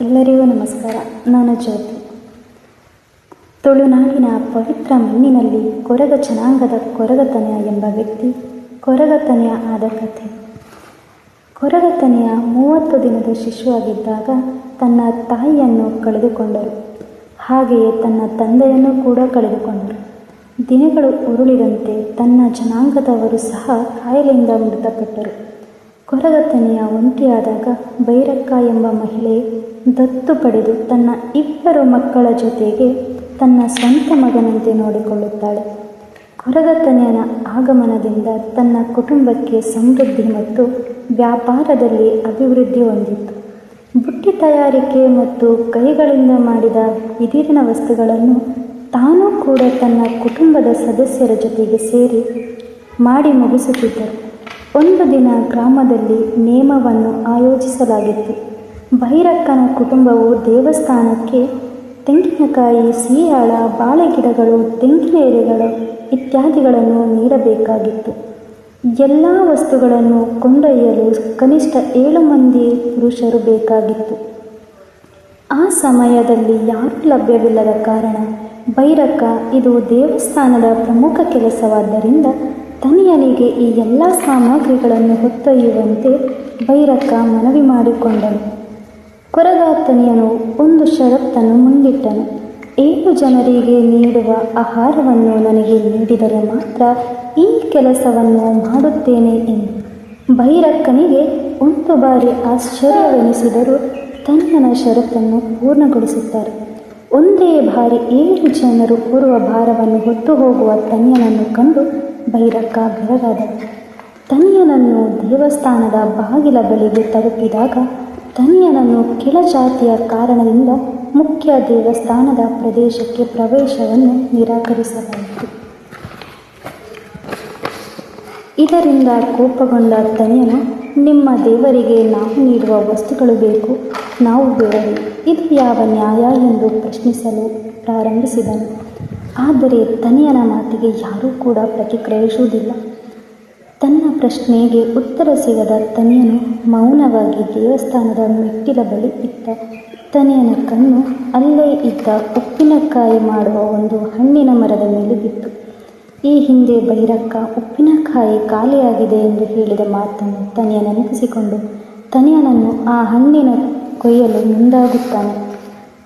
ಎಲ್ಲರಿಗೂ ನಮಸ್ಕಾರ. ನಾನು ಜ್ಯೋತಿ. ತುಳುನಾಡಿನ ಪವಿತ್ರ ಮಣ್ಣಿನಲ್ಲಿ ಕೊರಗ ಜನಾಂಗದ ಕೊರಗತನೆಯ ಎಂಬ ವ್ಯಕ್ತಿ ಕೊರಗತನೆಯ ಆದ ಕಥೆ. ಕೊರಗತನೆಯ 30 ದಿನದ ಶಿಶುವಾಗಿದ್ದಾಗ ತನ್ನ ತಾಯಿಯನ್ನು ಕಳೆದುಕೊಂಡರು. ಹಾಗೆಯೇ ತನ್ನ ತಂದೆಯನ್ನು ಕೂಡ ಕಳೆದುಕೊಂಡರು. ದಿನಗಳು ಉರುಳಿದಂತೆ ತನ್ನ ಜನಾಂಗದವರು ಸಹ ಕಾಯಿಲೆಯಿಂದ ಮೃತಪಟ್ಟರು. ಕೊರಗತನೆಯ ಒಂಟಿಯಾದಾಗ ಭೈರಕ್ಕ ಎಂಬ ಮಹಿಳೆ ದತ್ತು ಪಡೆದು ತನ್ನ 2 ಮಕ್ಕಳ ಜೊತೆಗೆ ತನ್ನ ಸ್ವಂತ ಮಗನಂತೆ ನೋಡಿಕೊಳ್ಳುತ್ತಾಳೆ. ಕೊರಗತನೆಯನ ಆಗಮನದಿಂದ ತನ್ನ ಕುಟುಂಬಕ್ಕೆ ಸಮೃದ್ಧಿ ಮತ್ತು ವ್ಯಾಪಾರದಲ್ಲಿ ಅಭಿವೃದ್ಧಿ ಹೊಂದಿತ್ತು. ಬುಟ್ಟಿ ತಯಾರಿಕೆ ಮತ್ತು ಕೈಗಳಿಂದ ಮಾಡಿದ ಬಿದಿರಿನ ವಸ್ತುಗಳನ್ನು ತಾನೂ ಕೂಡ ತನ್ನ ಕುಟುಂಬದ ಸದಸ್ಯರ ಜೊತೆಗೆ ಸೇರಿ ಮಾಡಿ ಮುಗಿಸುತ್ತಿದ್ದರು. ಒಂದು ದಿನ ಗ್ರಾಮದಲ್ಲಿ ನೇಮವನ್ನು ಆಯೋಜಿಸಲಾಗಿತ್ತು. ಭೈರಕ್ಕನ ಕುಟುಂಬವು ದೇವಸ್ಥಾನಕ್ಕೆ ತೆಂಗಿನಕಾಯಿ, ಸೀಯಾಳ, ಬಾಳೆಗಿಡಗಳು, ತೆಂಗಿನ ಎಲೆಗಳು ಇತ್ಯಾದಿಗಳನ್ನು ನೀಡಬೇಕಾಗಿತ್ತು. ಎಲ್ಲ ವಸ್ತುಗಳನ್ನು ಕೊಂಡೊಯ್ಯಲು ಕನಿಷ್ಠ 7 ಮಂದಿ ಪುರುಷರು ಬೇಕಾಗಿತ್ತು. ಆ ಸಮಯದಲ್ಲಿ ಯಾರೂ ಲಭ್ಯವಿಲ್ಲದ ಕಾರಣ ಭೈರಕ್ಕ ಇದು ದೇವಸ್ಥಾನದ ಪ್ರಮುಖ ಕೆಲಸವಾದ್ದರಿಂದ ತನಿಯನಿಗೆ ಈ ಎಲ್ಲ ಸಾಮಗ್ರಿಗಳನ್ನು ಹೊತ್ತೊಯ್ಯುವಂತೆ ಭೈರಕ್ಕ ಮನವಿ ಮಾಡಿಕೊಂಡನು. ಕೊರಗತನೆಯನು ಒಂದು ಷರತ್ತನ್ನು ಮುಂದಿಟ್ಟನು. 7 ಜನರಿಗೆ ನೀಡುವ ಆಹಾರವನ್ನು ನನಗೆ ನೀಡಿದರೆ ಮಾತ್ರ ಈ ಕೆಲಸವನ್ನು ಮಾಡುತ್ತೇನೆ ಎಂದು. ಭೈರಕ್ಕನಿಗೆ ಒಂದು ಬಾರಿ ಆಶ್ಚರ್ಯವೆನಿಸಿದರೂ ತನಿಯನ ಷರತ್ತನ್ನು ಪೂರ್ಣಗೊಳಿಸುತ್ತಾರೆ. ಒಂದೇ ಬಾರಿ 7 ಜನರು ಹೊರುವ ಭಾರವನ್ನು ಹೊತ್ತು ಹೋಗುವ ತನಿಯನನ್ನು ಕಂಡು ಭೈರಕ್ಕ ಬೆರಗಾದಳು. ತನಿಯನನ್ನು ದೇವಸ್ಥಾನದ ಬಾಗಿಲ ಬಳಿಗೆ ತಲುಪಿದಾಗ ತನಿಯನನ್ನು ಕೆಳಜಾತಿಯ ಕಾರಣದಿಂದ ಮುಖ್ಯ ದೇವಸ್ಥಾನದ ಪ್ರದೇಶಕ್ಕೆ ಪ್ರವೇಶವನ್ನು ನಿರಾಕರಿಸಲಾಯಿತು. ಇದರಿಂದ ಕೋಪಗೊಂಡ ತನಿಯನು, ನಿಮ್ಮ ದೇವರಿಗೆ ನಾವು ನೀಡುವ ವಸ್ತುಗಳು ಬೇಕು, ನಾವು ಬೇಡವೇ? ಇದು ಯಾವ ನ್ಯಾಯ ಎಂದು ಪ್ರಶ್ನಿಸಲು ಪ್ರಾರಂಭಿಸಿದನು. ಆದರೆ ತನಿಯನ ಮಾತಿಗೆ ಯಾರೂ ಕೂಡ ಪ್ರತಿಕ್ರಿಯಿಸುವುದಿಲ್ಲ. ತನ್ನ ಪ್ರಶ್ನೆಗೆ ಉತ್ತರ ಸಿಗದ ತನಿಯನು ಮೌನವಾಗಿ ದೇವಸ್ಥಾನದ ಮೆಟ್ಟಿಲ ಬಳಿ ಇದ್ದ. ತನಿಯನ ಕಣ್ಣು ಅಲ್ಲೇ ಇದ್ದ ಉಪ್ಪಿನಕಾಯಿ ಮಾಡುವ ಒಂದು ಹಣ್ಣಿನ ಮರದ ಮೇಲೆ ಬಿತ್ತು. ಈ ಹಿಂದೆ ಭೈರಕ್ಕ ಉಪ್ಪಿನಕಾಯಿ ಖಾಲಿಯಾಗಿದೆ ಎಂದು ಹೇಳಿದ ಮಾತನ್ನು ತನಿಯ ನೆನಪಿಸಿಕೊಂಡು ತನಿಯನನ್ನು ಆ ಹಣ್ಣಿನ ಕೊಯ್ಯಲು ಮುಂದಾಗುತ್ತಾನೆ.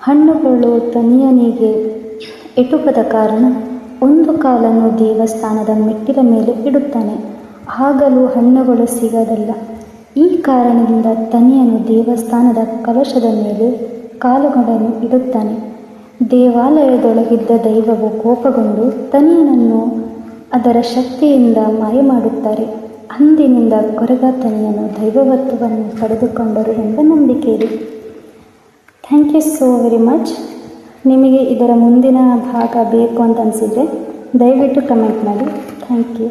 ಹಣ್ಣುಗಳು ತನಿಯನಿಗೆ ಎಟುಕದ ಕಾರಣ ಒಂದು ಕಾಲನ್ನು ದೇವಸ್ಥಾನದ ಮೆಟ್ಟಿಲ ಮೇಲೆ ಇಡುತ್ತಾನೆ. ಆಗಲೂ ಹಣ್ಣುಗಳು ಸಿಗದಲ್ಲ. ಈ ಕಾರಣದಿಂದ ತನಿಯನು ದೇವಸ್ಥಾನದ ಕಲಶದ ಮೇಲೆ ಕಾಲುಗಳನ್ನು ಇಡುತ್ತಾನೆ. ದೇವಾಲಯದೊಳಗಿದ್ದ ದೈವವು ಕೋಪಗೊಂಡು ತನಿಯನನ್ನು ಅದರ ಶಕ್ತಿಯಿಂದ ಮಾಯ ಮಾಡುತ್ತಾರೆ. ಅಂದಿನಿಂದ ಕೊರಗತನೆಯನು ದೈವತ್ವವನ್ನು ಪಡೆದುಕೊಂಡರು ಎಂಬ ನಂಬಿಕೆ ಇದೆ. Thank you so very much. ನಿಮಗೆ ಇದರ ಮುಂದಿನ ಭಾಗ ಬೇಕು ಅಂತ ಅನಿಸಿದರೆ ದಯವಿಟ್ಟು ಕಮೆಂಟ್ ಮಾಡಿ. Thank you.